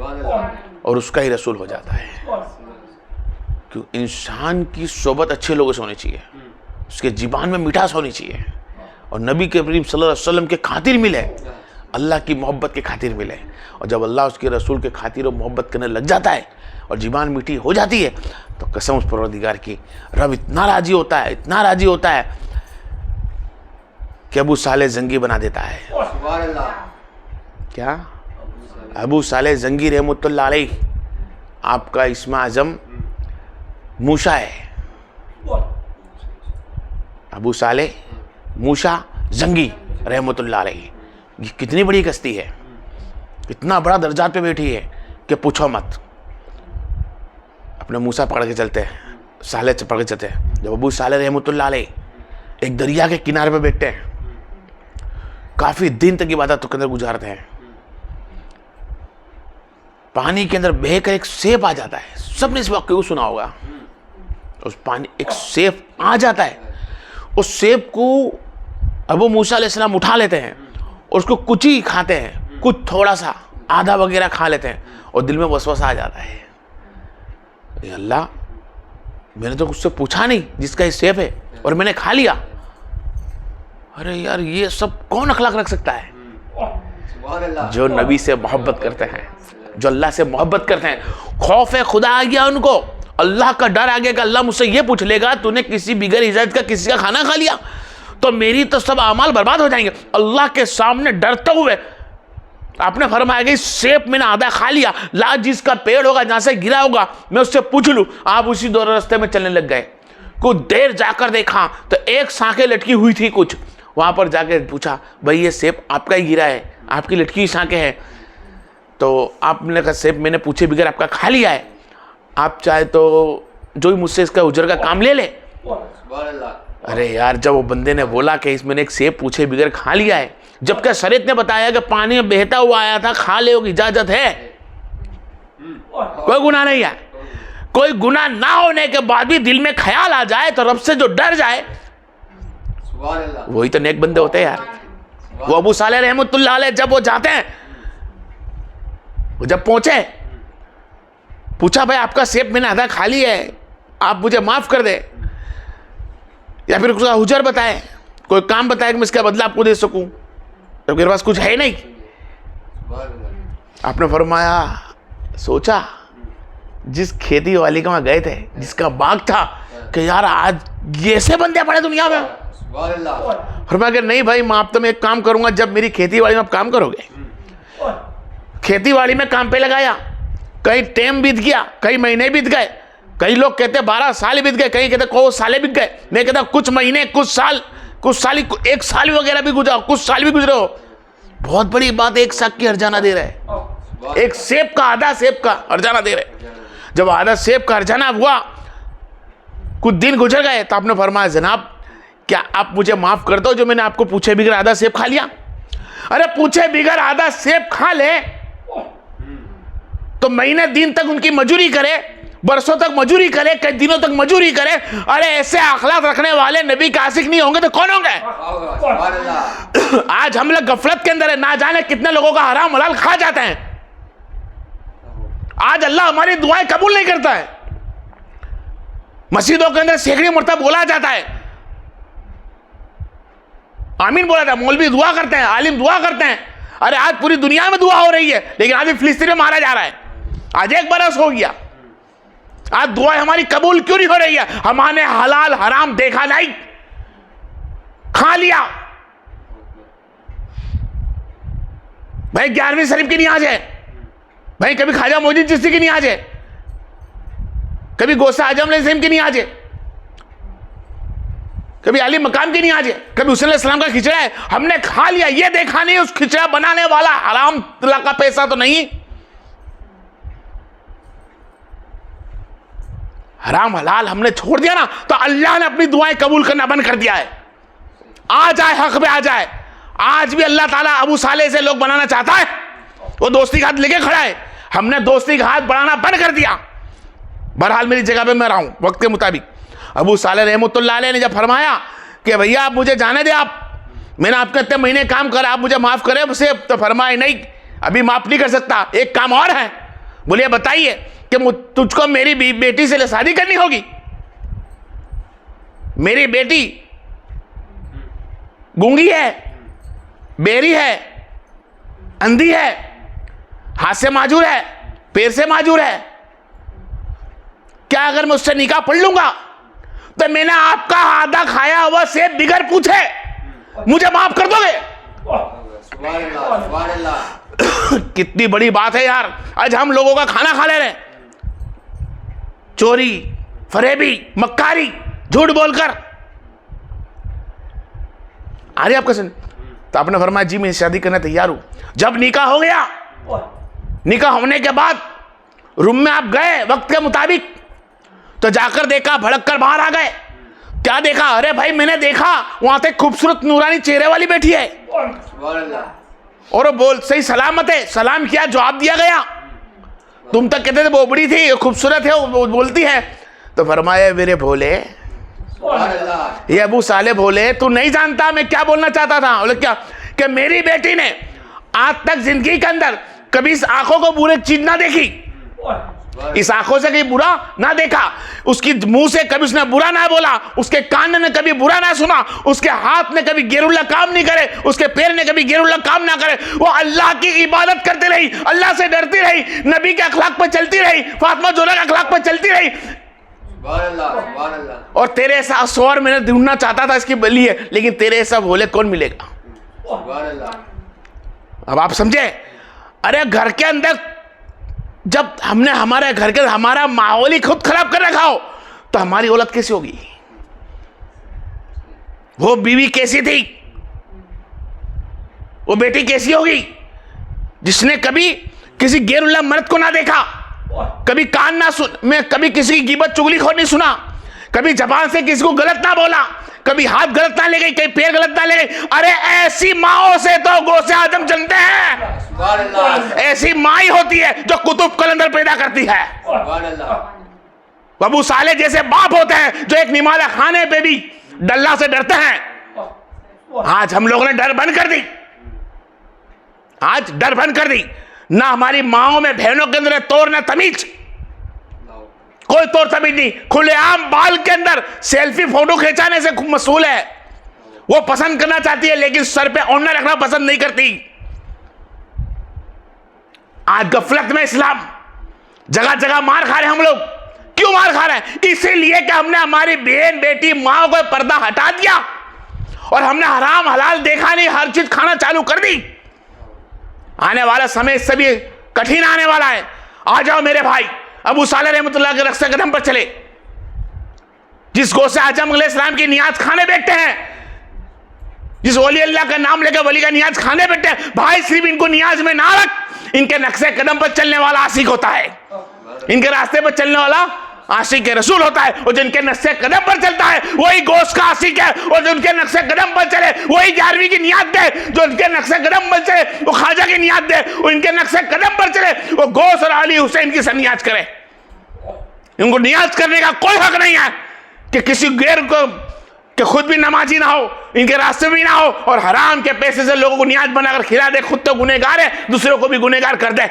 और उसका ही रसूल हो जाता है। क्यों? इंसान की सोबत अच्छे लोगों से होनी चाहिए, उसके जीबान में मिठास होनी चाहिए, और नबी के करीम सल्लल्लाहु अलैहि वसल्लम के खातिर मिले, अल्लाह की मोहब्बत के खातिर मिले। और जब अल्लाह उसके रसूल के खातिर और मोहब्बत करने लग जाता है और जीबान मीठी हो जाती है, तो कसम उस परवरदिगार की, रब इतना राजी होता है, इतना राजी होता है कि अबू साले जंगी बना देता है। क्या? अबू साले जंगी रहमतुल्लाह अलैह, आपका इस्म आजम मूसा है। अबू साले मूसा जंगी रहमतुल्लाह अलैह, ये कितनी बड़ी कश्ती है, इतना बड़ा दर्जात पे बैठी है कि पूछो मत। अपने मूसा पकड़ के चलते हैं, साले पकड़ के चलते हैं। जब अबू साले रहमतुल्लाह अलैह एक दरिया के किनारे पे बैठते हैं, काफी दिन तक इबादत के अंदर गुजारते हैं, पानी के अंदर बहकर एक सेब आ जाता है। सबने इस वाक़े को सुना होगा। उस पानी एक सेब आ जाता है, उस सेब को अबू मूसा अलैहिस्सलाम उठा लेते हैं और उसको कुछ ही खाते हैं, कुछ थोड़ा सा आधा वगैरह खा लेते हैं, और दिल में वसवसा आ जाता है, ये अल्लाह, मैंने तो उससे पूछा नहीं जिसका ये सेब है, और मैंने खा लिया। अरे यार, ये सब कौन अखलाक रख सकता है? जो नबी से मोहब्बत करते हैं, जो अल्लाह से मोहब्बत करते हैं, खौफ है खुदा आ गया उनको, अल्लाह का डर आ गया कि अल्लाह मुझसे ये पूछ लेगा तूने किसी बिगर इजाजत का किसी का खाना खा लिया तो मेरी तो सब अमाल बर्बाद हो जाएंगे। अल्लाह के सामने डरते हुए आपने फरमाया कि सेब मैंने आधा खा लिया, ला जिसका पेड़ होगा जहां से गिरा होगा मैं उससे पूछ लूं। आप उसी दो रास्ते में चलने लग गए। कुछ देर जाकर देखा तो एक सांखें लटकी हुई थी, कुछ वहां पर जाकर पूछा, भाई ये सेब आपका ही गिरा है, आपकी लटकी सांखें हैं? तो आपने कहा सेब मैंने पूछे बगैर आपका खा लिया है, आप चाहे तो जो भी मुझसे इसका उजर का काम ले ले। अरे यार, जब वो बंदे ने बोला कि इस मैंने एक सेब पूछे बगैर खा लिया है, जबकि शरीयत ने बताया कि पानी में बहता हुआ आया था, खा ले, इजाजत है, कोई गुनाह नहीं है। कोई गुनाह ना होने के बाद भी दिल में ख्याल आ जाए तो रब से जो डर जाए वही तो नेक बंदे होते हैं यार। वो अबू साले रहमतुल्लाह अलैह जब वो जाते हैं, वो जब पहुंचे, पूछा भाई आपका सेब मैंने आधा खा लिया है, आप मुझे माफ कर दे, या फिर उसका हुजर बताए, कोई काम बताए कि मैं इसका बदला आपको दे सकूं, तो मेरे पास कुछ है नहीं। आपने फरमाया, सोचा जिस खेती वाली का वहां गए थे, जिसका बाग था, कि यार आज ऐसे बंदे पड़े दुनिया में। फरमाया कि नहीं भाई, मैं आप तो मैं एक काम करूंगा, जब मेरी खेती बाड़ी में आप काम करोगे, खेती बाड़ी में काम पे लगाया, कई टाइम बीत गया, कई महीने बीत गए, कई लोग कहते 12 साल बीत गए, कई कहते को साले बीत गए, मैं कहता कुछ महीने, कुछ साल, एक साल वगैरह भी गुजरा, कुछ साल भी गुजरे हो, बहुत बड़ी बात, एक साल की हर्जाना दे रहे, एक सेब का, आधा सेब का हर्जाना दे रहे। जब आधा सेब का हर्जाना हुआ, कुछ दिन गुजर गए, तो आपने फरमाया जनाब क्या आप मुझे माफ कर दो जो मैंने आपको पूछे बिगर आधा सेब खा लिया। अरे पूछे बिगर आधा सेब खा ले तो महीने दिन तक उनकी मजूरी करे, बरसों तक मजूरी करे, कई दिनों तक मजूरी करे। अरे ऐसे अखलाक रखने वाले नबी के आशिक नहीं होंगे तो कौन होंगे? आज हम लोग गफलत के अंदर है, ना जाने कितने लोगों का हराम हलाल खा जाते हैं। आज अल्लाह हमारी दुआएं कबूल नहीं करता है। मस्जिदों के अंदर सैकड़ों मरतबा बोला जाता है, आमीन बोला जाता है, मौलवी दुआ करते हैं, आलिम दुआ करते हैं। अरे आज पूरी दुनिया में दुआ हो रही है, लेकिन आज भी फिलिस्तीन में मारा जा रहा है। आज एक बरस हो गया, आज दुआ हमारी कबूल क्यों नहीं हो रही है? हमने हलाल हराम देखा नहीं, खा लिया। भाई 11वीं शरीफ की नियाज है भाई, कभी ख्वाजा मोहद्दीन चिश्ती की नियाज है, कभी गौसे आजम नसीम की नियाज है, कभी अली मकाम की नियाज है, कभी हुसैन अलैहिस्सलाम का खिचड़ा है, हमने खा लिया। ये देखा नहीं उस खिचड़ा बनाने वाला हराम का पैसा तो नहीं, हराम हलाल हमने छोड़ दिया ना, तो अल्लाह ने अपनी दुआएं कबूल करना बंद कर दिया है। आ जाए हक पे आ जाए। आज भी अल्लाह ताला अबू साले से लोग बनाना चाहता है, वो दोस्ती का हाथ लेके खड़ा है, हमने दोस्ती का हाथ बढ़ाना बंद कर दिया। बहरहाल मेरी जगह पे मैं रहा हूं वक्त के मुताबिक। अबू साले रहमतुल्लाह अलैह ने जब फरमाया कि भैया आप मुझे जाने दे, आप मैंने आपके इतने महीने काम करा, आप मुझे माफ करें उसे, तो फरमाए नहीं अभी माफ नहीं कर सकता, एक काम और है। बोलिए बताइए कि तुझको मेरी बेटी से शादी करनी होगी? मेरी बेटी गूंगी है, बेरी है, अंधी है, हाथ से माजूर है, पैर से माजूर है, क्या अगर मैं उससे निकाह पढ़ लूंगा तो मैंने आपका आधा खाया हुआ सेब बिगर पूछे मुझे माफ कर दोगे? कितनी बड़ी बात है यार। आज हम लोगों का खाना खा ले रहे हैं, चोरी, फरेबी, मक्कारी, झूठ बोलकर। आ रही आपका सुन? तो आपने फरमाया जी मैं शादी करने तैयार हूं। जब निकाह हो गया, निकाह होने के बाद रूम में आप गए वक्त के मुताबिक, तो जाकर देखा, भड़क कर बाहर आ गए। क्या देखा? अरे भाई मैंने देखा वहां से खूबसूरत नूरानी चेहरे वाली बैठी है और वो बोल सही सलामत है। सलाम किया, जवाब दिया गया। तुम तक कहते थे बोबड़ी थी, खूबसूरत है, वो बोलती है। तो फरमाया मेरे भोले, ये अबू साले भोले, तू नहीं जानता मैं क्या बोलना चाहता था। बोले क्या? कि मेरी बेटी ने आज तक जिंदगी के अंदर कभी इस आंखों को बुरी चीज ना देखी, इस आंखों से कभी बुरा ना देखा, उसकी मुंह से कभी उसने बुरा ना बोला, उसके कान ने कभी बुरा ना सुना, उसके हाथ ने कभी गेरुल्ला काम नहीं करे, उसके पैर ने कभी गेरुल्ला काम ना करे। वो अल्लाह की इबादत करती रही, अल्लाह से डरती रही, नबी के अखलाक पर चलती रही, फातिमा ज़ोहरा के अखलाक पर चलती रही। और तेरे ऐसा स्वर मैंने ढूंढना चाहता था इसकी बली है, लेकिन तेरे ऐसा भोले कौन मिलेगा? अब आप समझे? अरे घर के अंदर जब हमने हमारे घर के हमारा माहौल ही खुद खराब कर रखा हो तो हमारी औलाद कैसी होगी? वो बीवी कैसी थी, वो बेटी कैसी होगी जिसने कभी किसी गैरुल्लाह मर्द को ना देखा, कभी कान ना सुन में कभी किसी की गिबत चुगली खो नहीं सुना, कभी जबान से किसी को गलत ना बोला, कभी हाथ गलत ना ले गई, कभी पैर गलत ना ले गई। अरे ऐसी माओ से तो गौसे आजम जनते हैं। ऐसी माँ ही होती है जो कुतुब कलंदर पैदा करती है। अबू साले जैसे बाप होते हैं जो एक निमाला खाने पे भी डल्ला से डरते हैं। आज हम लोगों ने डर बंद कर दी, आज डर बंद कर दी। ना हमारी माओं में बहनों के अंदर तौर ना तमीज, कोई तौर तमीज नहीं। खुलेआम बाल के अंदर सेल्फी फोटो खिंचाने से खूब मशहूर है, वो पसंद करना चाहती है लेकिन सर पे ओढ़ना रखना पसंद नहीं करती। आज गफलत में इस्लाम, जगह जगह मार खा रहे हैं हम लोग। क्यों मार खा रहे हैं? इसीलिए कि हमने हमारी बहन बेटी माओ को पर्दा हटा दिया और हमने हराम हलाल देखा नहीं, हर चीज खाना चालू कर दी। आने वाला समय इससे भी कठिन आने वाला है। आ जाओ मेरे भाई, अबू सालेह रहमतुल्लाह के रक्से कदम पर चले, जिस गौसे आजम अलैहिस्सलाम की नियाज खाने बैठते हैं, जिस वली अल्लाह का नाम लेकर वली का नियाज खाने बैठते हैं। भाई सिर्फ इनको नियाज में ना रख, इनके नक्शे कदम पर चलने वाला आशिक होता है, इनके रास्ते पर चलने वाला आशिक रसूल होता है। और जिनके नक्शे कदम पर चलता है वही गोश्त का आशिक है, और जो उनके नक्शे कदम पर चले वही 11वीं की नियात दे, जो उनके नक्शे कदम पर चले वो ख्वाजा की नियात दे, और इनके नक्शे कदम पर चले वो गौस और अली हुसैन की नियाज करे। इनको नियाज करने का कोई हक नहीं है कि किसी गैर को कि खुद भी नमाजी ना हो, इनके रास्ते भी ना हो, और हराम के पैसे से लोगों को नियाज बनाकर खिला दे। खुद तो गुनहगार है, दूसरों को भी गुनहगार कर दे।